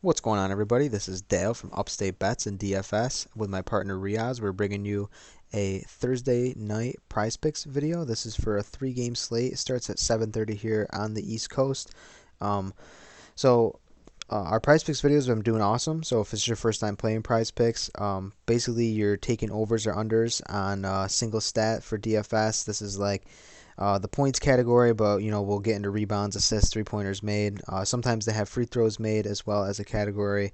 What's going on, everybody? This is Dale from Upstate Bets and DFS with my partner Riaz. We're bringing you a Thursday night Prize Picks video. This is for a three-game slate. It starts at 7:30 here on the East Coast. Um, our Prize Picks videos have been doing awesome. So if it's your first time playing Prize Picks, basically you're taking overs or unders on single stat for DFS. This is like the points category, but we'll get into rebounds, assists, three pointers made. Sometimes they have free throws made as well as a category.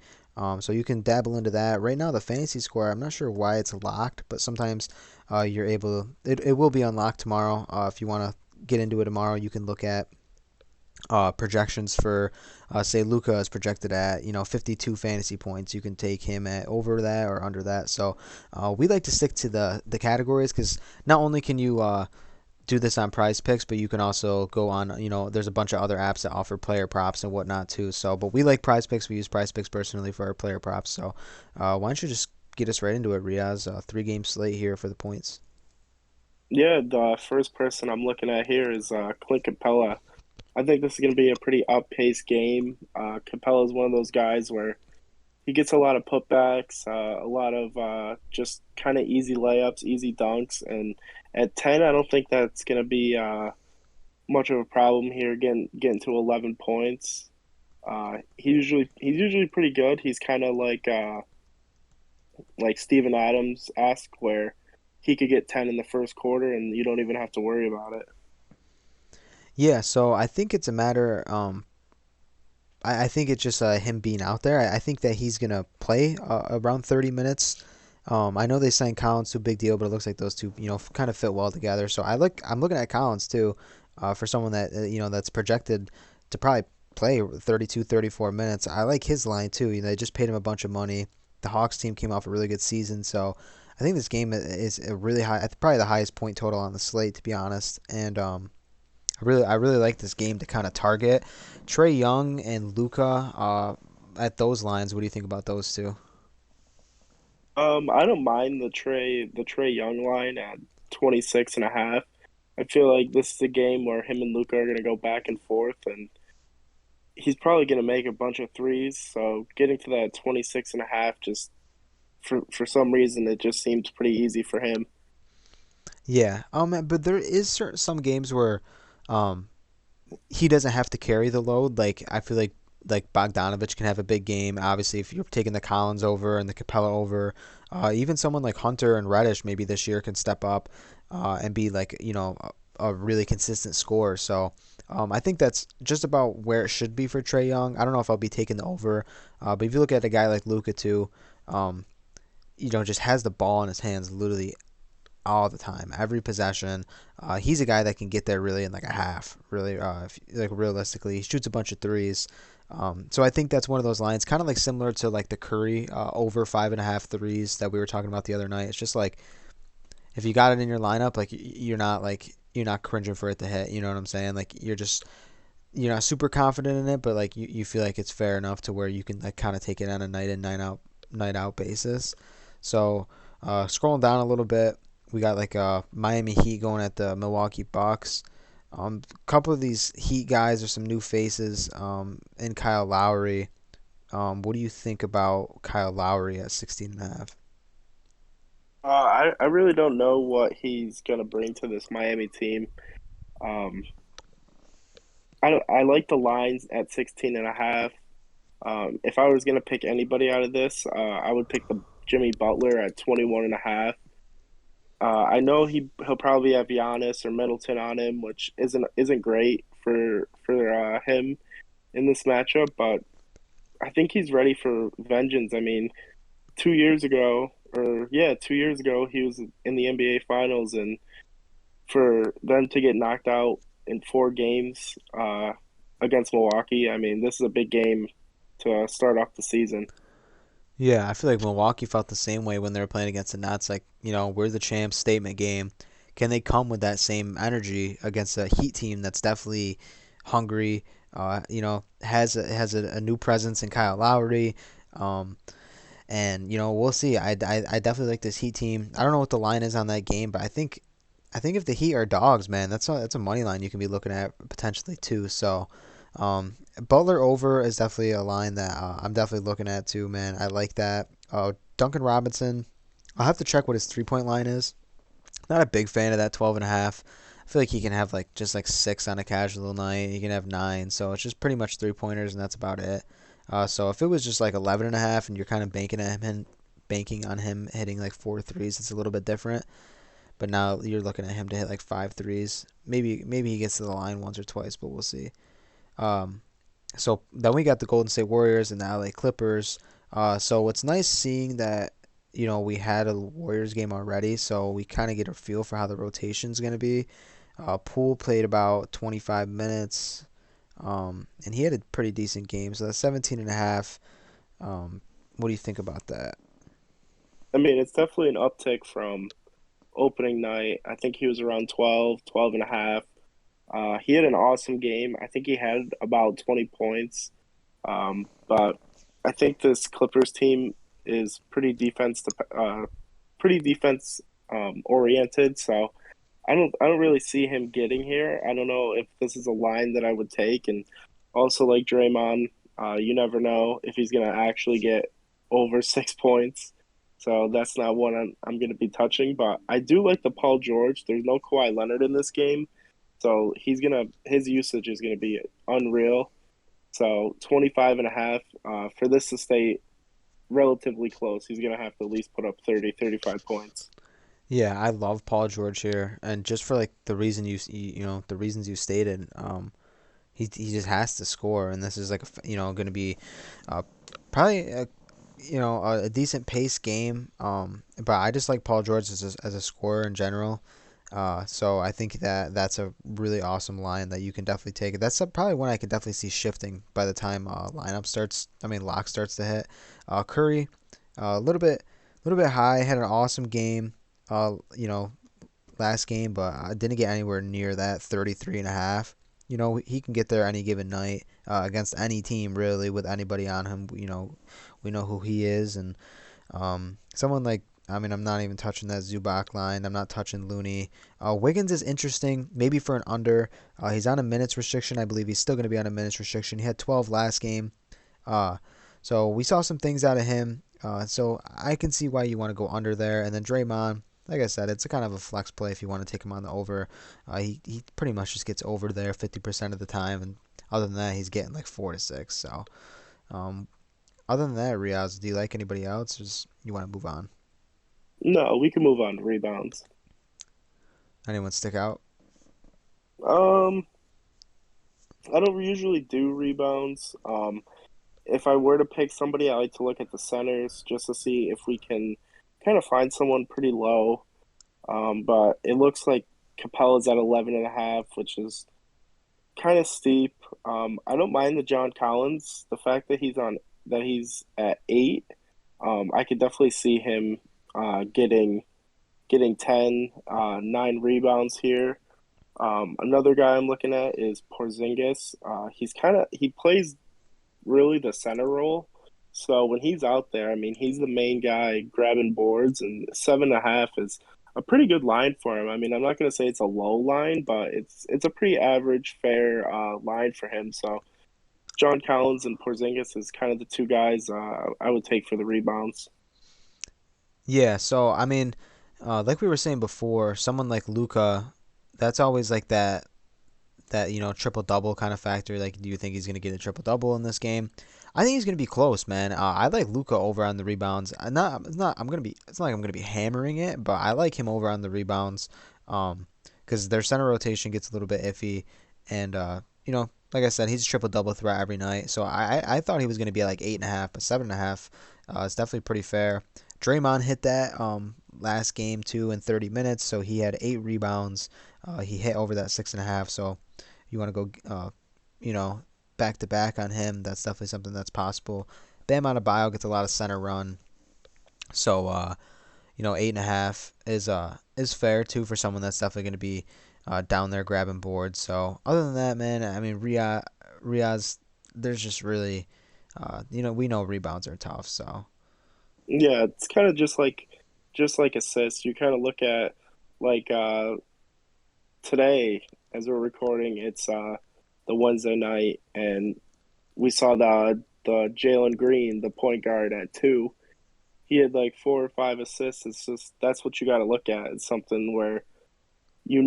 So you can dabble into that. Right now, the fantasy score, I'm not sure why it's locked, but sometimes you're able. It will be unlocked tomorrow. If you want to get into it tomorrow, you can look at projections for, say, Luka is projected at 52 fantasy points. You can take him at over that or under that. So we like to stick to the categories because not only can you do this on Prize Picks, but you can also go on, there's a bunch of other apps that offer player props and whatnot too. So, but we like Prize Picks. We use Prize Picks personally for our player props. So, why don't you just get us right into it, Riaz? Three-game slate here for the points. Yeah, the first person I'm looking at here is Clint Capella. I think this is going to be a pretty up-paced game. Capella is one of those guys where he gets a lot of putbacks, a lot of just kind of easy layups, easy dunks, and at 10, I don't think that's going to be much of a problem here. Getting to 11 points. He's usually pretty good. He's kind of like Steven Adams esque, where he could get 10 in the first quarter, and you don't even have to worry about it. Yeah, so I think it's a matter. I think it's just him being out there. I think that he's gonna play around 30 minutes. I know they signed Collins to a big deal, but it looks like those two, kind of fit well together. So I'm looking at Collins too, for someone that that's projected to probably play 32, 34 minutes. I like his line too. They just paid him a bunch of money. The Hawks team came off a really good season, so I think this game is a really high, probably the highest point total on the slate, to be honest. And I really like this game to kind of target Trae Young and Luca at those lines. What do you think about those two? I don't mind the Trey Young line at 26 and a half. I feel like this is a game where him and Luca are going to go back and forth, and he's probably going to make a bunch of threes. So getting to that 26 and a half, just for some reason, it just seems pretty easy for him. Yeah, but there is some games where um he doesn't have to carry the load. Like I feel like Bogdanovich can have a big game. Obviously, if you're taking the Collins over and the Capella over, even someone like Hunter and Reddish maybe this year can step up and be like a really consistent scorer. So I think that's just about where it should be for Trae Young. I don't know if I'll be taking the over, but if you look at a guy like Luka too, um, just has the ball in his hands literally all the time, every possession. He's a guy that can get there really in like a half. Really, like realistically, he shoots a bunch of threes. So I think that's one of those lines, kind of like similar to like the Curry over 5.5 threes that we were talking about the other night. It's just like if you got it in your lineup, like you're not cringing for it to hit. You know what I'm saying? Like you're not super confident in it, but like you feel like it's fair enough to where you can like kind of take it on a night in night out basis. So scrolling down a little bit, we got like Miami Heat going at the Milwaukee Bucks. A couple of these Heat guys are some new faces. And Kyle Lowry. What do you think about Kyle Lowry at 16 and a half? I really don't know what he's going to bring to this Miami team. Um, I like the lines at 16 and a half. If I was going to pick anybody out of this, I would pick the Jimmy Butler at 21 and a half. I know he'll probably have Giannis or Middleton on him, which isn't great for him in this matchup, but I think he's ready for vengeance. I mean, 2 years ago, or yeah, 2 years ago, he was in the NBA Finals, and for them to get knocked out in 4 games against Milwaukee, I mean, this is a big game to start off the season. Yeah, I feel like Milwaukee felt the same way when they were playing against the Nets. Like, we're the champs statement game. Can they come with that same energy against a Heat team that's definitely hungry? Has a new presence in Kyle Lowry. Um, and we'll see. I definitely like this Heat team. I don't know what the line is on that game, but I think if the Heat are dogs, man, that's a money line you can be looking at potentially too. So Butler over is definitely a line that I'm definitely looking at too, man. I like that. Duncan Robinson, I'll have to check what his 3 point line is. Not a big fan of that 12 and a half. I feel like he can have like just like six on a casual night. He can have nine, so it's just pretty much 3 pointers, and that's about it. So if it was just like 11 and a half, and you're kind of banking on him hitting like four threes, it's a little bit different. But now you're looking at him to hit like five threes. Maybe he gets to the line once or twice, but we'll see. Um, so then we got the Golden State Warriors and the LA Clippers. So it's nice seeing that we had a Warriors game already, so we kind of get a feel for how the rotation's going to be. Poole played about 25 minutes, and he had a pretty decent game. So that's 17 and a half. What do you think about that? I mean, it's definitely an uptick from opening night. I think he was around 12, 12 and a half. He had an awesome game. I think he had about 20 points. But I think this Clippers team is pretty defense oriented. So I don't really see him getting here. I don't know if this is a line that I would take, and also like Draymond, you never know if he's gonna actually get over 6 points. So that's not one I'm going to be touching. But I do like the Paul George. There's no Kawhi Leonard in this game, so his usage is gonna be unreal. So 25 and a half, for this to stay relatively close, he's going to have to at least put up 30, 35 points. Yeah, I love Paul George here, and just for like the reason the reasons you stated, he just has to score, and this is like going to be uh, probably a decent pace game. But I just like Paul George as a scorer in general. So I think that that's a really awesome line that you can definitely take. That's probably one I could definitely see shifting by the time lineup starts. I mean, lock starts to hit. Curry, a little bit high. Had an awesome game. Last game, but I didn't get anywhere near that 33 and a half. He can get there any given night against any team really with anybody on him. We know who he is, and someone like, I mean, I'm not even touching that Zubac line. I'm not touching Looney. Wiggins is interesting, maybe for an under. He's on a minutes restriction. I believe he's still going to be on a minutes restriction. He had 12 last game. Uh, so we saw some things out of him. So I can see why you want to go under there. And then Draymond, like I said, it's a kind of a flex play if you want to take him on the over. He pretty much just gets over there 50% of the time, and other than that, he's getting like 4 to 6. So um, other than that, Riaz, do you like anybody else? Or just you want to move on? No, we can move on to rebounds. Anyone stick out? Um, I don't usually do rebounds. If I were to pick somebody, I like to look at the centers just to see if we can kind of find someone pretty low. But it looks like Capella's at 11 and a half, which is kind of steep. I don't mind the John Collins. The fact that he's at 8, I could definitely see him getting 10, 9 rebounds here. Another guy I'm looking at is Porzingis. He plays really the center role. So when he's out there, I mean, he's the main guy grabbing boards, and 7.5 is a pretty good line for him. I mean, I'm not going to say it's a low line, but it's a pretty average, fair line for him. So John Collins and Porzingis is kind of the two guys I would take for the rebounds. Yeah. So I mean, like we were saying before, someone like Luca, that's always like that triple double kind of factor. Like, do you think he's gonna get a triple double in this game? I think he's gonna be close, man. I like Luca over on the rebounds. It's not like I'm gonna be hammering it, but I like him over on the rebounds. Because their center rotation gets a little bit iffy, and like I said, he's a triple double threat every night. So I thought he was gonna be like 8.5, but 7.5. It's definitely pretty fair. Draymond hit that last game too in 30 minutes, so he had 8 rebounds. He hit over that 6.5, so you want to go, you know, back to back on him. That's definitely something that's possible. Bam Adebayo gets a lot of center run, so 8.5 is fair too for someone that's definitely going to be down there grabbing boards. So other than that, man, I mean Riaz, there's just really, we know rebounds are tough. So Yeah, it's kind of just like assists. You kind of look at like today as we're recording, it's the Wednesday night, and we saw the Jalen Green, the point guard at 2. He had like 4 or 5 assists. It's just that's what you got to look at. It's something where he's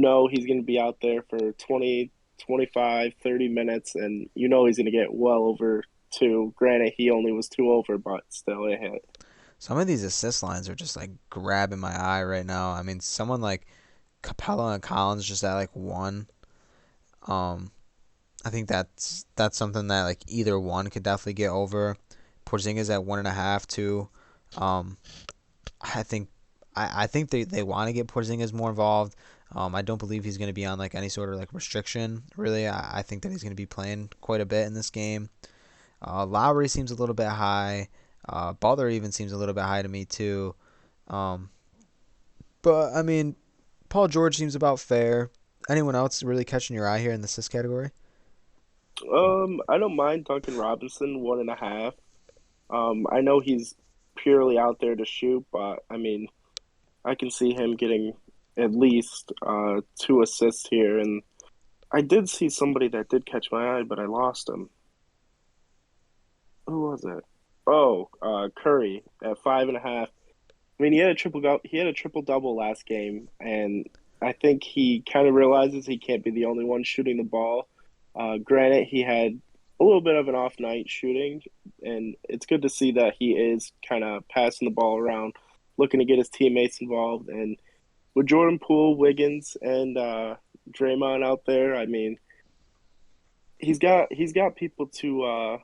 going to be out there for 20, 25, 30 minutes, and he's going to get well over 2. Granted, he only was 2 over, but still it hit. Some of these assist lines are just like grabbing my eye right now. I mean, someone like Capella and Collins just at like 1. Um, I think that's something that like either one could definitely get over. Porzingis at 1.5 too. Um, I think I think they want to get Porzingis more involved. I don't believe he's going to be on like any sort of like restriction. Really, I think that he's going to be playing quite a bit in this game. Lowry seems a little bit high. Butler even seems a little bit high to me too. Um, but I mean, Paul George seems about fair. Anyone else really catching your eye here in the assist category? I don't mind Duncan Robinson 1.5. I know he's purely out there to shoot, but I mean, I can see him getting at least 2 assists here. And I did see somebody that did catch my eye, but I lost him. Who was it? Oh, Curry at 5.5. I mean, he had a triple double last game, and I think he kind of realizes he can't be the only one shooting the ball. Granted, he had a little bit of an off night shooting, and it's good to see that he is kind of passing the ball around, looking to get his teammates involved. And with Jordan Poole, Wiggins, and Draymond out there, I mean, he's got people to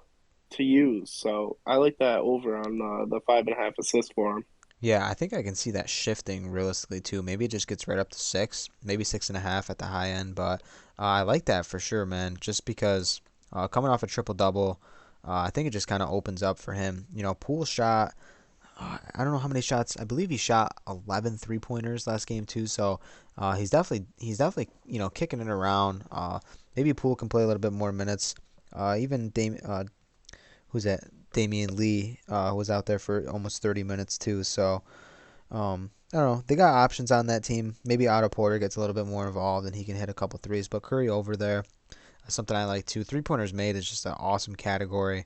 use. So I like that over on the 5.5 assists for him. Yeah, I think I can see that shifting realistically too. Maybe it just gets right up to 6, maybe 6.5 at the high end. But I like that for sure, man. Just because coming off a triple double, I think it just kind of opens up for him. Poole shot. I don't know how many shots. I believe he shot 11 3-pointers last game too. So he's definitely kicking it around. Maybe Poole can play a little bit more minutes. Even who's that? Damian Lee was out there for almost 30 minutes too. So I don't know. They got options on that team. Maybe Otto Porter gets a little bit more involved and he can hit a couple threes. But Curry over there, something I like too. 3-pointers made is just an awesome category.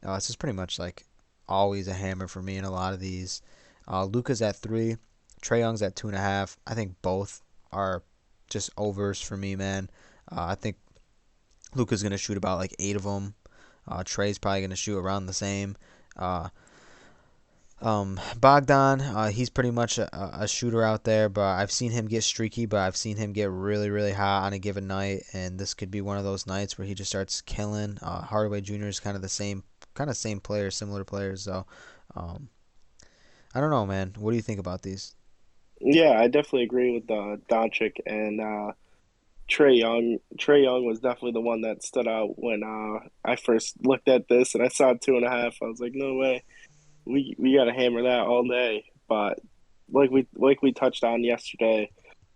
It's just pretty much like always a hammer for me in a lot of these. Luka's at 3. Trae Young's at 2.5. I think both are just overs for me, man. I think Luka's gonna shoot about like 8 of them. Trey's probably going to shoot around the same. Uh, Bogdan, he's pretty much a shooter out there, but I've seen him get streaky, but I've seen him get really, really hot on a given night, and this could be one of those nights where he just starts killing. Hardaway Jr. is kind of the same player, similar players. So, um, I don't know, man. What do you think about these? Yeah, I definitely agree with Doncic and Trey Young. Trey Young was definitely the one that stood out when I first looked at this and I saw 2.5. I was like, no way, we got to hammer that all day. But like we touched on yesterday,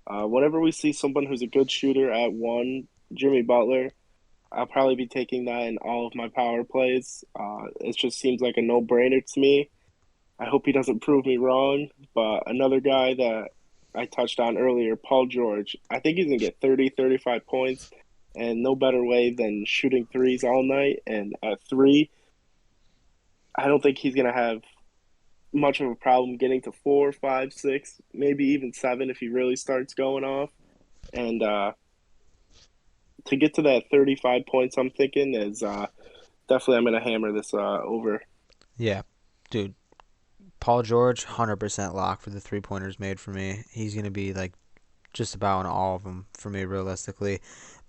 whenever we see someone who's a good shooter at 1, Jimmy Butler, I'll probably be taking that in all of my power plays. It just seems like a no brainer to me. I hope he doesn't prove me wrong. But another guy that I touched on earlier, Paul George, I think he's going to get 30, 35 points, and no better way than shooting threes all night. And at 3, I don't think he's going to have much of a problem getting to 4, 5, 6, maybe even 7 if he really starts going off. And to get to that 35 points, I'm thinking is definitely I'm going to hammer this over. Yeah, dude. Paul George, 100% lock for the 3-pointers made for me. He's going to be like just about in all of them for me, realistically.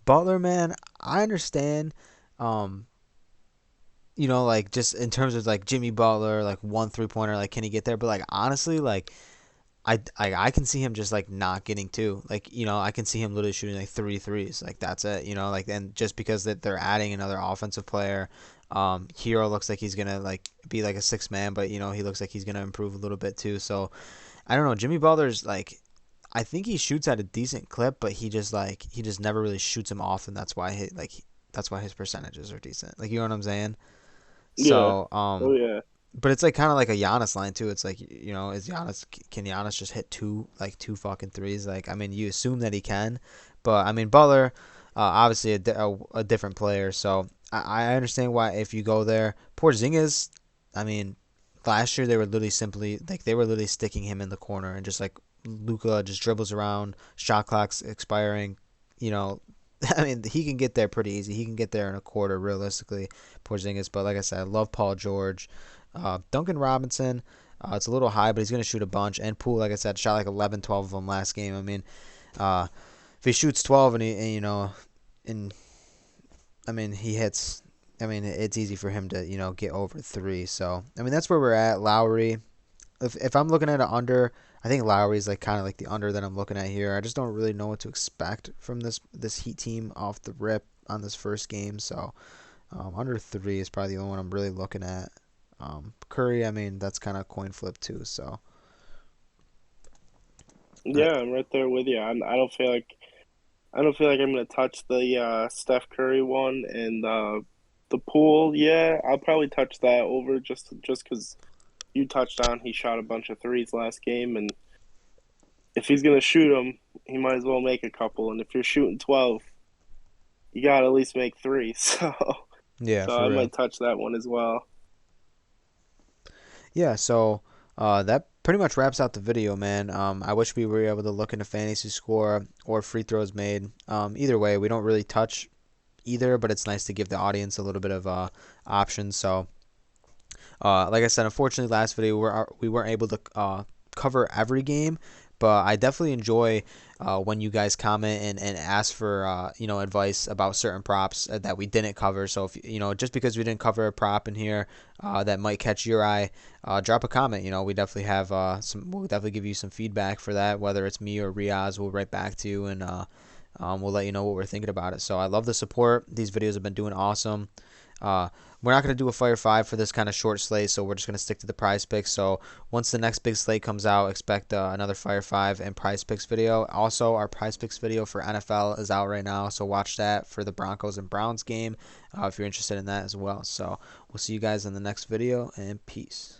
Butler, man, I understand. Um, like just in terms of like Jimmy Butler, like 1 3-pointer, like can he get there? But like honestly, like I can see him just like not getting 2. Like I can see him literally shooting like 3 threes. Like that's it. Like and just because that they're adding another offensive player. Hero looks like he's gonna like be like a 6 man, but he looks like he's gonna improve a little bit too. So I don't know. Jimmy Butler's like I think he shoots at a decent clip, but he just never really shoots him off, and that's why his percentages are decent. Like you know what I'm saying? Yeah. So Oh, yeah. but it's like kind of like a Giannis line too. It's like is Giannis can Giannis just hit two fucking threes? Like I mean, you assume that he can, but I mean Butler. obviously a different player. So I understand why if you go there, Porzingis. I mean, last year they were literally simply like they were literally sticking him in the corner and just like Luca just dribbles around, shot clock's expiring. You know, I mean he can get there pretty easy. He can get there in a quarter realistically, Porzingis. But like I said, I love Paul George, Duncan Robinson. It's a little high, but he's going to shoot a bunch. And Poole, like I said, shot like 11, 12 of them last game. I mean, uh, if he shoots 12 and you know, and I mean he hits. I mean it's easy for him to get over three. So I mean that's where we're at. Lowry. If I'm looking at an under, I think Lowry's like kind of like the under that I'm looking at here. I just don't really know what to expect from this Heat team off the rip on this first game. So under three is probably the only one I'm really looking at. Curry, I mean that's kind of coin flip too. So uh, Yeah, I'm right there with you. I don't feel like I'm gonna touch the Steph Curry one and the pool. Yeah, I'll probably touch that over just because you touched on he shot a bunch of threes last game, and if he's gonna shoot them, he might as well make a couple. And if you're shooting 12, you gotta at least make three. yeah, So for I real. might touch that one as well. Yeah, so that pretty much wraps out the video, man. I wish we were able to look into fantasy score or free throws made. Either way, we don't really touch either, but it's nice to give the audience a little bit of options. So, like I said, unfortunately, last video we weren't able to cover every game, but I definitely enjoy when you guys comment and ask for advice about certain props that we didn't cover. So if just because we didn't cover a prop in here that might catch your eye, drop a comment. We definitely have we'll definitely give you some feedback for that. Whether it's me or Riaz, we'll write back to you and we'll let you know what we're thinking about it. So I love the support. These videos have been doing awesome. Uh, we're not going to do a Fire 5 for this kind of short slate, so we're just going to stick to the prize picks. So once the next big slate comes out, expect another Fire 5 and prize picks video. Also, our prize picks video for NFL is out right now, so watch that for the Broncos and Browns game if you're interested in that as well. So we'll see you guys in the next video, and peace.